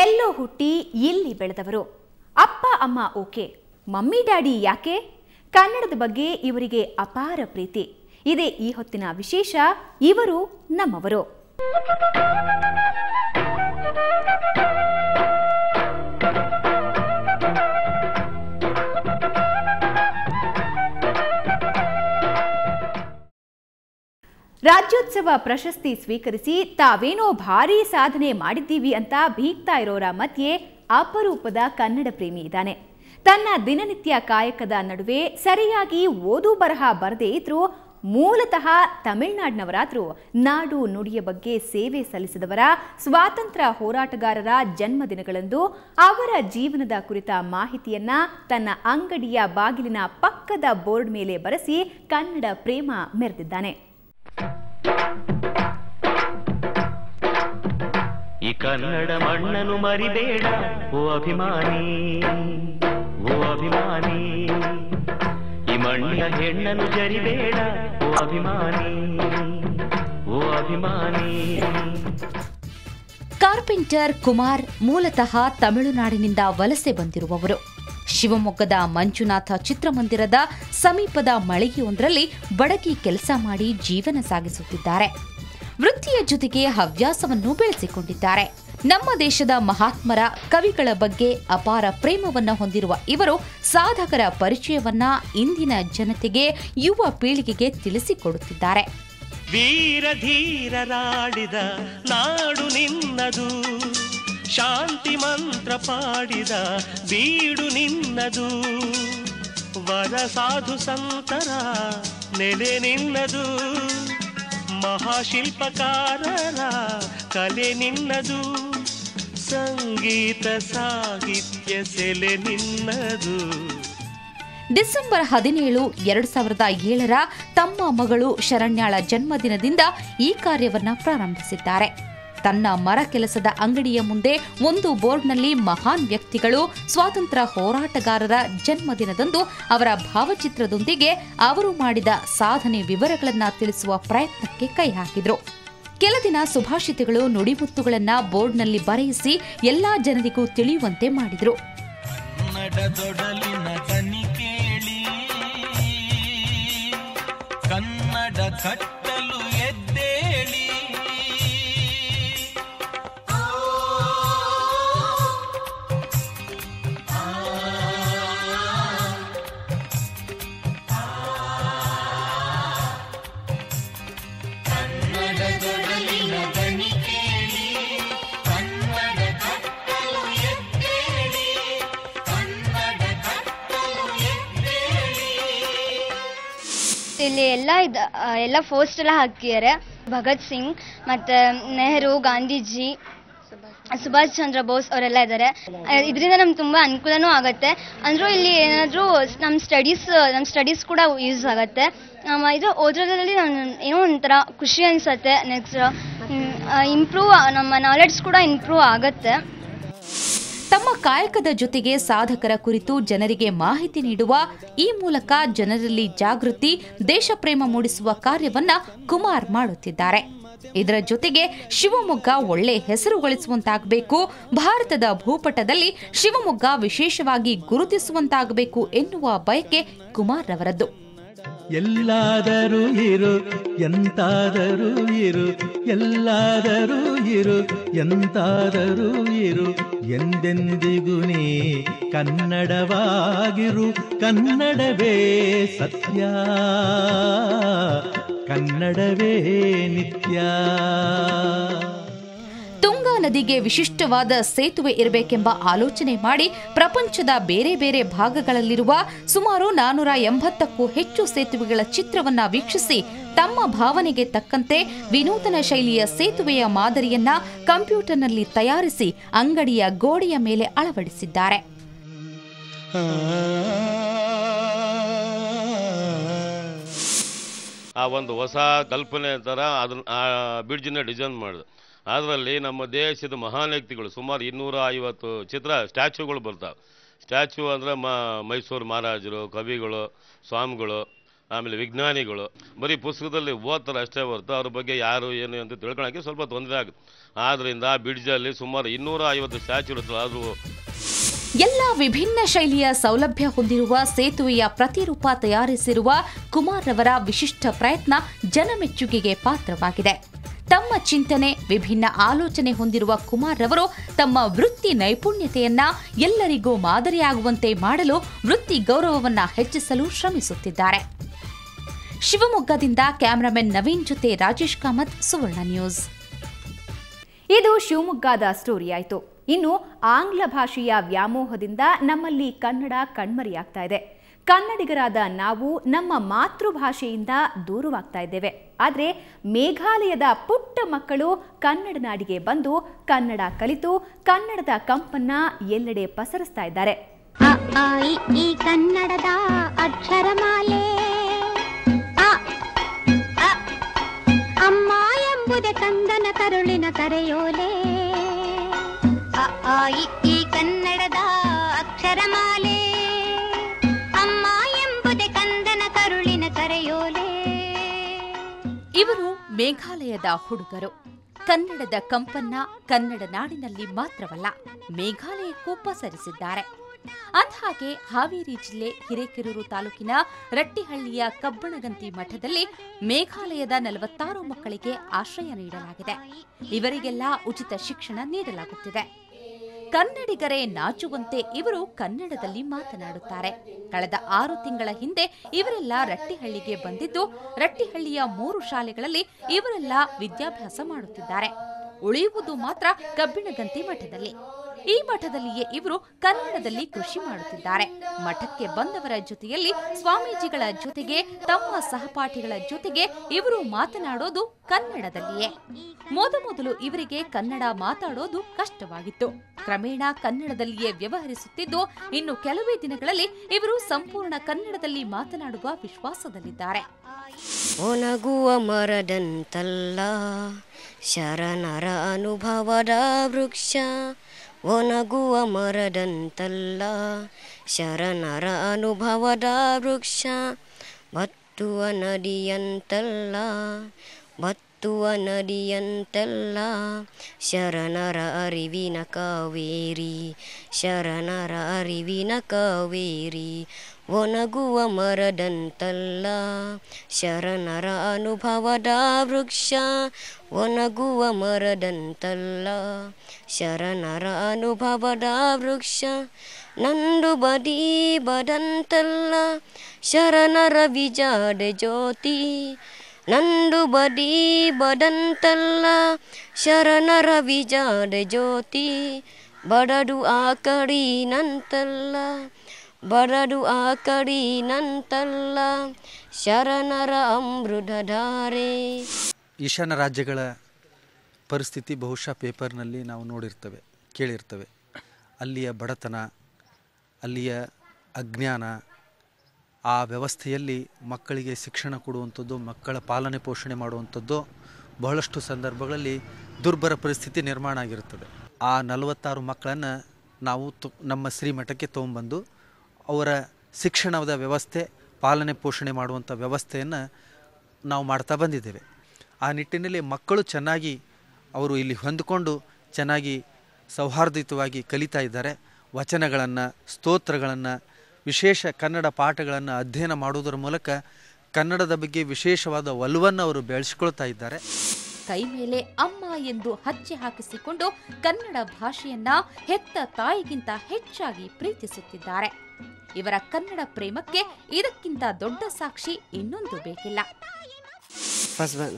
ಎಲ್ಲೋ ಹುಟ್ಟಿ ಇಲ್ಲಿ ಬೆಳೆದವರು. ಅಪ್ಪ ಅಮ್ಮ ಓಕೆ, ಮಮ್ಮಿ ಡ್ಯಾಡಿ ಯಾಕೆ? ಕನ್ನಡದ ಬಗ್ಗೆ ಇವರಿಗೆ ಅಪಾರ ಪ್ರೀತಿ. ಇದೇ ಈ ಹೊತ್ತಿನ ವಿಶೇಷ. ಇವರು ನಮ್ಮವರು. ರಾಜ್ಯೋತ್ಸವ ಪ್ರಶಸ್ತಿ ಸ್ವೀಕರಿಸಿ ತಾವೇನೋ ಭಾರೀ ಸಾಧನೆ ಮಾಡಿದ್ದೀವಿ ಅಂತ ಬೀಗ್ತಾ ಇರೋರ ಮಧ್ಯೆ ಅಪರೂಪದ ಕನ್ನಡ ಪ್ರೇಮಿ ಇದ್ದಾನೆ. ತನ್ನ ದಿನನಿತ್ಯ ಕಾಯಕದ ನಡುವೆ ಸರಿಯಾಗಿ ಓದು ಬರಹ ಬರದೇ ಇದ್ರೂ ಮೂಲತಃ ತಮಿಳುನಾಡಿನವರಾದರೂ ನಾಡು ನುಡಿಯ ಬಗ್ಗೆ ಸೇವೆ ಸಲ್ಲಿಸಿದವರ ಸ್ವಾತಂತ್ರ್ಯ ಹೋರಾಟಗಾರರ ಜನ್ಮದಿನಗಳಂದು ಅವರ ಜೀವನದ ಕುರಿತ ಮಾಹಿತಿಯನ್ನ ತನ್ನ ಅಂಗಡಿಯ ಬಾಗಿಲಿನ ಪಕ್ಕದ ಬೋರ್ಡ್ ಮೇಲೆ ಬರೆಸಿ ಕನ್ನಡ ಪ್ರೇಮ ಮೆರೆದಿದ್ದಾನೆ. ಈ ಕನ್ನಡ ಮಣ್ಣನ್ನು ಮರಿಬೇಡ ಓ ಅಭಿಮಾನಿ, ಓ ಅಭಿಮಾನಿ. ಈ ಮಣ್ಣಿನ ಹೆಣ್ಣನ್ನು ಜರಿಬೇಡ ಓ ಅಭಿಮಾನಿ, ಓ ಅಭಿಮಾನಿ. ಕಾರ್ಪೆಂಟರ್ ಕುಮಾರ್ ಮೂಲತಃ ತಮಿಳುನಾಡಿನಿಂದ ವಲಸೆ ಬಂದಿರುವವರು. ಶಿವಮೊಗ್ಗದ ಮಂಜುನಾಥ ಚಿತ್ರಮಂದಿರದ ಸಮೀಪದ ಮಳಿಗೆಯೊಂದರಲ್ಲಿ ಬಡಗಿ ಕೆಲಸ ಮಾಡಿ ಜೀವನ ಸಾಗಿಸುತ್ತಿದ್ದಾರೆ. ವೃತ್ತಿಯ ಜೊತೆಗೆ ಹವ್ಯಾಸವನ್ನು ಬೆಳೆಸಿಕೊಂಡಿದ್ದಾರೆ. ನಮ್ಮ ದೇಶದ ಮಹಾತ್ಮರ ಕವಿಗಳ ಬಗ್ಗೆ ಅಪಾರ ಪ್ರೇಮವನ್ನ ಹೊಂದಿರುವ ಇವರು ಸಾಧಕರ ಪರಿಚಯವನ್ನ ಇಂದಿನ ಜನತೆಗೆ, ಯುವ ಪೀಳಿಗೆಗೆ ತಿಳಿಸಿಕೊಡುತ್ತಿದ್ದಾರೆ. ವೀರ ಧೀರರಾಡಿದ ನಾಡು ನಿನ್ನದು, ಶಾಂತಿ ಮಂತ್ರ ಪಾಡಿದ ಬೀಡು ನಿನ್ನದು, ವರ ಸಾಧು ಸಂತರ ನೆಲೆ ನಿನ್ನದು, ಮಹಾಶಿಲ್ಪಕಾರರ ಕಲೆ ನಿನ್ನದು, ಸಂಗೀತ ಸಾಹಿತ್ಯ ಸೆಲೆ ನಿನ್ನದು. ಡಿಸೆಂಬರ್ 17, 2007 ತಮ್ಮ ಮಗಳು ಶರಣ್ಯಾಳ ಜನ್ಮದಿನದಿಂದ ಈ ಕಾರ್ಯವನ್ನ ಪ್ರಾರಂಭಿಸಿದ್ದಾರೆ. ತನ್ನ ಮರ ಕೆಲಸದ ಅಂಗಡಿಯ ಮುಂದೆ ಒಂದು ಬೋರ್ಡ್ನಲ್ಲಿ ಮಹಾನ್ ವ್ಯಕ್ತಿಗಳು, ಸ್ವಾತಂತ್ರ್ಯ ಹೋರಾಟಗಾರರ ಜನ್ಮದಿನದಂದು ಅವರ ಭಾವಚಿತ್ರದೊಂದಿಗೆ ಅವರು ಮಾಡಿದ ಸಾಧನೆ ವಿವರಗಳನ್ನು ತಿಳಿಸುವ ಪ್ರಯತ್ನಕ್ಕೆ ಕೈ ಹಾಕಿದ್ರು. ಕೆಲ ದಿನ ಸುಭಾಷಿತಗಳು, ನುಡಿಮುತ್ತುಗಳನ್ನು ಬೋರ್ಡ್ನಲ್ಲಿ ಬರೆಯಿಸಿ ಎಲ್ಲಾ ಜನರಿಗೂ ತಿಳಿಯುವಂತೆ ಮಾಡಿದ್ರು. ಕನ್ನಡ ಕಟ್ಟಲು ಎದ್ದೇಳಿ, ಇಲ್ಲಿ ಎಲ್ಲ ಪೋಸ್ಟ್ ಎಲ್ಲ ಹಾಕಿದ್ದಾರೆ. ಭಗತ್ ಸಿಂಗ್ ಮತ್ತು ನೆಹರು, ಗಾಂಧೀಜಿ, ಸುಭಾಷ್ ಚಂದ್ರ ಬೋಸ್ ಅವರೆಲ್ಲ ಇದ್ದಾರೆ. ಇದರಿಂದ ನಮ್ಗೆ ತುಂಬ ಅನುಕೂಲನೂ ಆಗುತ್ತೆ. ಅಂದರೂ ಇಲ್ಲಿ ಏನಾದರೂ ನಮ್ಮ ಸ್ಟಡೀಸ್ ಕೂಡ ಯೂಸ್ ಆಗುತ್ತೆ. ಇದು ಓದೋದ್ರಲ್ಲಿ ಏನೋ ಒಂಥರ ಖುಷಿ ಅನಿಸುತ್ತೆ. ನೆಕ್ಸ್ಟ್ ನಮ್ಮ ನಾಲೆಡ್ಜ್ ಕೂಡ ಇಂಪ್ರೂವ್ ಆಗುತ್ತೆ. ತಮ್ಮ ಕಾಯಕದ ಜೊತೆಗೆ ಸಾಧಕರ ಕುರಿತು ಜನರಿಗೆ ಮಾಹಿತಿ ನೀಡುವ ಈ ಮೂಲಕ ಜನರಲ್ಲಿ ಜಾಗೃತಿ, ದೇಶಪ್ರೇಮ ಮೂಡಿಸುವ ಕಾರ್ಯವನ್ನ ಕುಮಾರ್ ಮಾಡುತ್ತಿದ್ದಾರೆ. ಇದರ ಜೊತೆಗೆ ಶಿವಮೊಗ್ಗ ಒಳ್ಳೆ ಹೆಸರು ಗಳಿಸುವಂತಾಗಬೇಕು, ಭಾರತದ ಭೂಪಟದಲ್ಲಿ ಶಿವಮೊಗ್ಗ ವಿಶೇಷವಾಗಿ ಗುರುತಿಸುವಂತಾಗಬೇಕು ಎನ್ನುವ ಬಯಕೆ ಕುಮಾರ್ ರವರದ್ದು. ಎಲ್ಲಾದರೂ ಇರು, ಎಂತಾದರೂ ಇರು, ಎಲ್ಲಾದರೂ ಇರು, ಎಂತಾದರೂ ಇರು, ಎಂದೆಂದಿಗೂ ನೀ ಕನ್ನಡವಾಗಿರು, ಕನ್ನಡವೇ ಸತ್ಯ, ಕನ್ನಡವೇ ನಿತ್ಯ. ತುಂಗಾ ನದಿಗೆ ವಿಶಿಷ್ಟವಾದ ಸೇತುವೆ ಇರಬೇಕೆಂಬ ಆಲೋಚನೆ ಮಾಡಿ ಪ್ರಪಂಚದ ಬೇರೆ ಬೇರೆ ಭಾಗಗಳಲ್ಲಿರುವ ಸುಮಾರು 480ಕ್ಕೂ ಹೆಚ್ಚು ಸೇತುವೆಗಳ ಚಿತ್ರವನ್ನ ವೀಕ್ಷಿಸಿ ತಮ್ಮ ಭಾವನೆಗೆ ತಕ್ಕಂತೆ ವಿನೂತನ ಶೈಲಿಯ ಸೇತುವೆಯ ಮಾದರಿಯನ್ನ ಕಂಪ್ಯೂಟರ್ನಲ್ಲಿ ತಯಾರಿಸಿ ಅಂಗಡಿಯ ಗೋಡೆಯ ಮೇಲೆ ಅಳವಡಿಸಿದ್ದಾರೆ. ಆ ಒಂದು ಹೊಸ ಕಲ್ಪನೆ ಥರ ಅದನ್ನ ಬ್ರಿಡ್ಜನ್ನ ಡಿಸೈನ್ ಮಾಡಿದೆ. ಅದರಲ್ಲಿ ನಮ್ಮ ದೇಶದ ಮಹಾನ್ ವ್ಯಕ್ತಿಗಳು ಸುಮಾರು 250 ಸ್ಟ್ಯಾಚ್ಯೂಗಳು ಬರ್ತಾವೆ. ಸ್ಟ್ಯಾಚ್ಯೂ ಅಂದರೆ ಮೈಸೂರು ಮಹಾರಾಜರು, ಕವಿಗಳು, ಸ್ವಾಮಿಗಳು, ಆಮೇಲೆ ವಿಜ್ಞಾನಿಗಳು ಬರೀ ಪುಸ್ತಕದಲ್ಲಿ ಓದ್ತಾರೆ ಅಷ್ಟೇ ಹೊರತು ಅವ್ರ ಬಗ್ಗೆ ಯಾರು ಏನು ಅಂತ ತಿಳ್ಕೊಳಕ್ಕೆ ಸ್ವಲ್ಪ ತೊಂದರೆ ಆಗುತ್ತೆ. ಆದ್ದರಿಂದ ಬ್ರಿಡ್ಜಲ್ಲಿ ಸುಮಾರು 250 ಸ್ಟ್ಯಾಚ್ಯೂ ಇರುತ್ತಲ್ಲ, ಆದರೂ ಎಲ್ಲ ವಿಭಿನ್ನ ಶೈಲಿಯ ಸೌಲಭ್ಯ ಹೊಂದಿರುವ ಸೇತುವೆಯ ಪ್ರತಿರೂಪ ತಯಾರಿಸಿರುವ ಕುಮಾರ್ ರವರ ವಿಶಿಷ್ಟ ಪ್ರಯತ್ನ ಜನಮೆಚ್ಚುಗೆಗೆ ಪಾತ್ರವಾಗಿದೆ. ತಮ್ಮ ಚಿಂತನೆ, ವಿಭಿನ್ನ ಆಲೋಚನೆ ಹೊಂದಿರುವ ಕುಮಾರ್ ರವರು ತಮ್ಮ ವೃತ್ತಿ ನೈಪುಣ್ಯತೆಯನ್ನ ಎಲ್ಲರಿಗೂ ಮಾದರಿಯಾಗುವಂತೆ ಮಾಡಲು ವೃತ್ತಿ ಗೌರವವನ್ನ ಹೆಚ್ಚಿಸಲು ಶ್ರಮಿಸುತ್ತಿದ್ದಾರೆ. ಶಿವಮೊಗ್ಗದಿಂದ ಕ್ಯಾಮರಾಮನ್ ನವೀನ್ ಜೊತೆ ರಾಜೇಶ್ ಕಾಮತ್, ಸುವರ್ಣ ನ್ಯೂಸ್. ಇದು ಶಿವಮೊಗ್ಗದ ಸ್ಟೋರಿ ಆಯಿತು. ಇನ್ನು ಆಂಗ್ಲ ಭಾಷೆಯ ವ್ಯಾಮೋಹದಿಂದ ನಮ್ಮಲ್ಲಿ ಕನ್ನಡ ಕಣ್ಮರೆಯಾಗ್ತಾ ಇದೆ. ಕನ್ನಡಿಗರಾದ ನಾವು ನಮ್ಮ ಮಾತೃಭಾಷೆಯಿಂದ ದೂರವಾಗ್ತಾ ಇದ್ದೇವೆ. ಆದರೆ ಮೇಘಾಲಯದ ಪುಟ್ಟ ಮಕ್ಕಳು ಕನ್ನಡ ನಾಡಿಗೆ ಬಂದು ಕನ್ನಡ ಕಲಿತು ಕನ್ನಡದ ಕಂಪನ್ನ ಎಲ್ಲೆಡೆ ಪಸರಿಸ್ತಾ ಇದ್ದಾರೆ. ಈ ಕನ್ನಡದ ಅಕ್ಷರಮಾಲೆ ಅಮ್ಮ ಎಂಬುದೇ ಕಂದನ ಕರುಳಿನ ಕರೆಯೋಲೆ. ಈ ಕನ್ನಡದ ಅಕ್ಷರಮಾಲೆ ಅಮ್ಮ ಎಂಬುದೇ ಕಂದನ ಕರುಳಿನ ಕರೆಯೋಲೆ. ಇವರು ಮೇಘಾಲಯದ ಹುಡುಗರು. ಕನ್ನಡದ ಕಂಪನ್ನ ಕನ್ನಡ ನಾಡಿನಲ್ಲಿ ಮಾತ್ರವಲ್ಲ, ಮೇಘಾಲಯಕ್ಕೂ ಪಸರಿಸಿದ್ದಾರೆ. ಅಂದಹಾಗೆ ಹಾವೇರಿ ಜಿಲ್ಲೆ ಹಿರೇಕೆರೂರು ತಾಲೂಕಿನ ರಟ್ಟಿಹಳ್ಳಿಯ ಕಬ್ಬಣಗಂತಿ ಮಠದಲ್ಲಿ ಮೇಘಾಲಯದ 46 ಮಕ್ಕಳಿಗೆ ಆಶ್ರಯ ನೀಡಲಾಗಿದೆ. ಇವರಿಗೆಲ್ಲ ಉಚಿತ ಶಿಕ್ಷಣ ನೀಡಲಾಗುತ್ತಿದೆ. ಕನ್ನಡಿಗರೇ ನಾಚುವಂತೆ ಇವರು ಕನ್ನಡದಲ್ಲಿ ಮಾತನಾಡುತ್ತಾರೆ. ಕಳೆದ 6 ತಿಂಗಳ ಹಿಂದೆ ಇವರೆಲ್ಲ ರಟ್ಟಿಹಳ್ಳಿಗೆ ಬಂದಿದ್ದು, ರಟ್ಟಿಹಳ್ಳಿಯ 3 ಶಾಲೆಗಳಲ್ಲಿ ಇವರೆಲ್ಲ ವಿದ್ಯಾಭ್ಯಾಸ ಮಾಡುತ್ತಿದ್ದಾರೆ. ಉಳಿಯುವುದು ಮಾತ್ರ ಕಬ್ಬಿಣಗಂತಿ ಮಠದಲ್ಲಿ. ಈ ಮಠದಲ್ಲಿಯೇ ಇವರು ಕನ್ನಡದಲ್ಲಿ ಕೃಷಿ ಮಾಡುತ್ತಿದ್ದಾರೆ. ಮಠಕ್ಕೆ ಬಂದವರ ಜೊತೆಯಲ್ಲಿ ಸ್ವಾಮೀಜಿಗಳ ಜೊತೆಗೆ ತಮ್ಮ ಸಹಪಾಠಿಗಳ ಜೊತೆಗೆ ಇವರು ಮಾತನಾಡೋದು ಕನ್ನಡದಲ್ಲಿಯೇ. ಮೊದಲು ಇವರಿಗೆ ಕನ್ನಡ ಮಾತಾಡೋದು ಕಷ್ಟವಾಗಿತ್ತು. ಕ್ರಮೇಣ ಕನ್ನಡದಲ್ಲಿಯೇ ವ್ಯವಹರಿಸುತ್ತಿದ್ದು, ಇನ್ನು ಕೆಲವೇ ದಿನಗಳಲ್ಲಿ ಇವರು ಸಂಪೂರ್ಣ ಕನ್ನಡದಲ್ಲಿ ಮಾತನಾಡುವ ವಿಶ್ವಾಸದಲ್ಲಿದ್ದಾರೆ. ಒಣಗುವ ಮರದಂತಲ್ಲ ಶರಣರ ಅನುಭವದ ವೃಕ್ಷ, ಒಣಗುವ ಮರದಂತಲ್ಲ ಶರಣರ ಅನುಭವದ ವೃಕ್ಷ, ಬತ್ತುವ ನದಿಯಂತಲ್ಲ ಬತ್ತುವ ನದಿಯಂತಲ್ಲ ಶರಣರ ಅರಿವಿನ ಕಾವೇರಿ, ಶರಣರ ಅರಿವಿನ ಕಾವೇರಿ. ಒಣಗುವ ಮರದಂತಲ್ಲ ಶರಣರ ಅನುಭವದ ವೃಕ್ಷ, ಒಣಗುವ ಮರದಂತಲ್ಲ ಶರಣರ ಅನುಭವದ ವೃಕ್ಷ, ನಂದು ಬದಿ ಬದಂತಲ್ಲ ಶರಣರ ವಿಜಾಡ ಜ್ಯೋತಿ, ನಂದು ಬದಿ ಬದಂತಲ್ಲ ಶರಣರ ವಿಜಾಡ ಜ್ಯೋತಿ, ಬಡದು ಆ ಕಡಿನಂತಲ್ಲ ಬರಡು ಆ ಕಡಿನಂತಲ್ಲ ಶರಣರ ಅಮೃತಧಾರೆ. ಈಶಾನ್ಯ ರಾಜ್ಯಗಳ ಪರಿಸ್ಥಿತಿ ಬಹುಶಃ ಪೇಪರ್ನಲ್ಲಿ ನಾವು ನೋಡಿರ್ತೇವೆ, ಕೇಳಿರ್ತೇವೆ. ಅಲ್ಲಿಯ ಬಡತನ, ಅಲ್ಲಿಯ ಅಜ್ಞಾನ, ಆ ವ್ಯವಸ್ಥೆಯಲ್ಲಿ ಮಕ್ಕಳಿಗೆ ಶಿಕ್ಷಣ ಕೊಡುವಂಥದ್ದು, ಮಕ್ಕಳ ಪಾಲನೆ ಪೋಷಣೆ ಮಾಡುವಂಥದ್ದು ಬಹಳಷ್ಟು ಸಂದರ್ಭಗಳಲ್ಲಿ ದುರ್ಬರ ಪರಿಸ್ಥಿತಿ ನಿರ್ಮಾಣ ಆಗಿರುತ್ತದೆ. ಆ 46 ಮಕ್ಕಳನ್ನು ನಾವು ನಮ್ಮ ಶ್ರೀಮಠಕ್ಕೆ ತೊಗೊಂಬಂದು ಅವರ ಶಿಕ್ಷಣದ ವ್ಯವಸ್ಥೆ, ಪಾಲನೆ ಪೋಷಣೆ ಮಾಡುವಂಥ ವ್ಯವಸ್ಥೆಯನ್ನು ನಾವು ಮಾಡ್ತಾ ಬಂದಿದ್ದೇವೆ. ಆ ನಿಟ್ಟಿನಲ್ಲಿ ಮಕ್ಕಳು ಚೆನ್ನಾಗಿ ಅವರು ಇಲ್ಲಿ ಹೊಂದಿಕೊಂಡು ಚೆನ್ನಾಗಿ ಸೌಹಾರ್ದಯುತವಾಗಿ ಕಲಿತಾ ಇದ್ದಾರೆ. ವಚನಗಳನ್ನು, ಸ್ತೋತ್ರಗಳನ್ನು, ವಿಶೇಷ ಕನ್ನಡ ಪಾಠಗಳನ್ನು ಅಧ್ಯಯನ ಮಾಡುವುದರ ಮೂಲಕ ಕನ್ನಡದ ಬಗ್ಗೆ ವಿಶೇಷವಾದ ಒಲವನ್ನು ಅವರು ಬೆಳೆಸಿಕೊಳ್ತಾ ಇದ್ದಾರೆ. ಕೈ ಮೇಲೆ ಅಮ್ಮ ಎಂದು ಹಚ್ಚೆ ಹಾಕಿಸಿಕೊಂಡು ಕನ್ನಡ ಭಾಷೆಯನ್ನ ಹೆತ್ತ ತಾಯಿಗಿಂತ ಹೆಚ್ಚಾಗಿ ಪ್ರೀತಿಸುತ್ತಿದ್ದಾರೆ. ಇವರ ಕನ್ನಡ ಪ್ರೇಮಕ್ಕೆ ಇದಕ್ಕಿಂತ ದೊಡ್ಡ ಸಾಕ್ಷಿ ಇನ್ನೊಂದು ಬೇಕಿಲ್ಲ.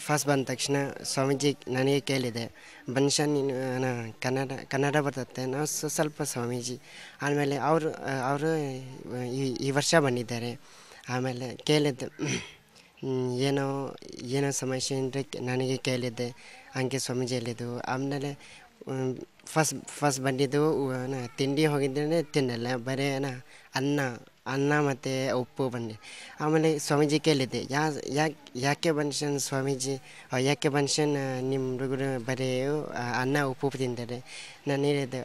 ಫಸ್ಟ್ ಬಂದ ತಕ್ಷಣ ಸ್ವಾಮೀಜಿ ನನಗೆ ಕೇಳಿದೆ, ಮನುಷ್ಯ ನೀನು ಕನ್ನಡ ಬರ್ತದೆ ನಾವು ಸ್ವಲ್ಪ ಸ್ವಾಮೀಜಿ. ಆಮೇಲೆ ಅವರು ಈ ವರ್ಷ ಬಂದಿದ್ದಾರೆ. ಆಮೇಲೆ ಕೇಳಿದ್ದೆ, ಏನೋ ಸಮಸ್ಯೆ ಅಂದರೆ ನನಗೆ ಕೇಳಿದ್ದೆ. ಹಂಗೆ ಸ್ವಾಮೀಜಿ ಹೇಳಿದ್ದು. ಆಮೇಲೆ ಫಸ್ಟ್ ಬಂದಿದ್ದು ತಿಂಡಿ ಹೋಗಿದ್ದರೆ ತಿನ್ನಲ್ಲ, ಬರೀ ಅನ್ನ ಮತ್ತು ಉಪ್ಪು ಬಂದೆ. ಆಮೇಲೆ ಸ್ವಾಮೀಜಿ ಕೇಳಿದ್ದೆ, ಯಾಕೆ ಮನುಷ್ಯನ ಸ್ವಾಮೀಜಿ, ಯಾಕೆ ಮನುಷ್ಯನ ನಿಮ್ಮ ಹುಡುಗರು ಬರೀ ಅನ್ನ ಉಪ್ಪು ತಿಂತಾರೆ? ನಾನು ಹೇಳಿದ್ದೆ,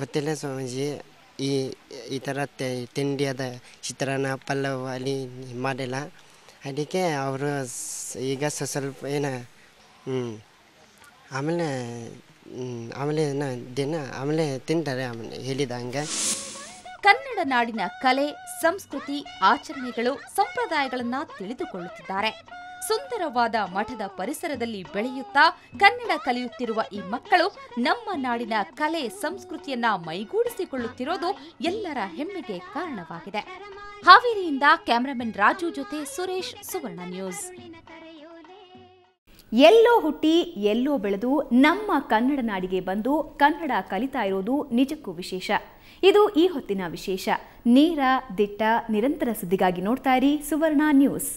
ಗೊತ್ತಿಲ್ಲ ಸ್ವಾಮೀಜಿ, ಈ ಥರ ತಿಂಡಿಯಾದ ಚಿತ್ರಾನ್ನ ಪಲ್ಲವ್ ಅಲ್ಲಿ ಮಾಡಿಲ್ಲ. ಅದಕ್ಕೆ ಅವರು ಈಗ ಸ್ವಲ್ಪ ಆಮೇಲೆ ಆಮೇಲೆ ತಿಂತಾರೆ ಆಮೇಲೆ ಹೇಳಿದಂಗೆ. ಕನ್ನಡ ನಾಡಿನ ಕಲೆ, ಸಂಸ್ಕೃತಿ, ಆಚರಣೆಗಳು, ಸಂಪ್ರದಾಯಗಳನ್ನು ತಿಳಿದುಕೊಳ್ಳುತ್ತಿದ್ದಾರೆ. ಸುಂದರವಾದ ಮಠದ ಪರಿಸರದಲ್ಲಿ ಬೆಳೆಯುತ್ತಾ ಕನ್ನಡ ಕಲಿಯುತ್ತಿರುವ ಈ ಮಕ್ಕಳು ನಮ್ಮ ನಾಡಿನ ಕಲೆ, ಸಂಸ್ಕೃತಿಯನ್ನ ಮೈಗೂಡಿಸಿಕೊಳ್ಳುತ್ತಿರೋದು ಎಲ್ಲರ ಹೆಮ್ಮೆಗೆ ಕಾರಣವಾಗಿದೆ. ಹಾವೇರಿಯಿಂದ ಕ್ಯಾಮರಾಮನ್ ರಾಜು ಜೊತೆ ಸುರೇಶ್, ಸುವರ್ಣ ನ್ಯೂಸ್. ಎಲ್ಲೋ ಹುಟ್ಟಿ ಎಲ್ಲೋ ಬೆಳೆದು ನಮ್ಮ ಕನ್ನಡ ನಾಡಿಗೆ ಬಂದು ಕನ್ನಡ ಕಲಿತಾ ಇರೋದು ನಿಜಕ್ಕೂ ವಿಶೇಷ. ಇದು ಈ ಹೊತ್ತಿನ ವಿಶೇಷ. ನೇರ, ದಿಟ್ಟ, ನಿರಂತರ ಸುದ್ದಿಗಾಗಿ ನೋಡ್ತಾ ಇರಿ ಸುವರ್ಣ ನ್ಯೂಸ್.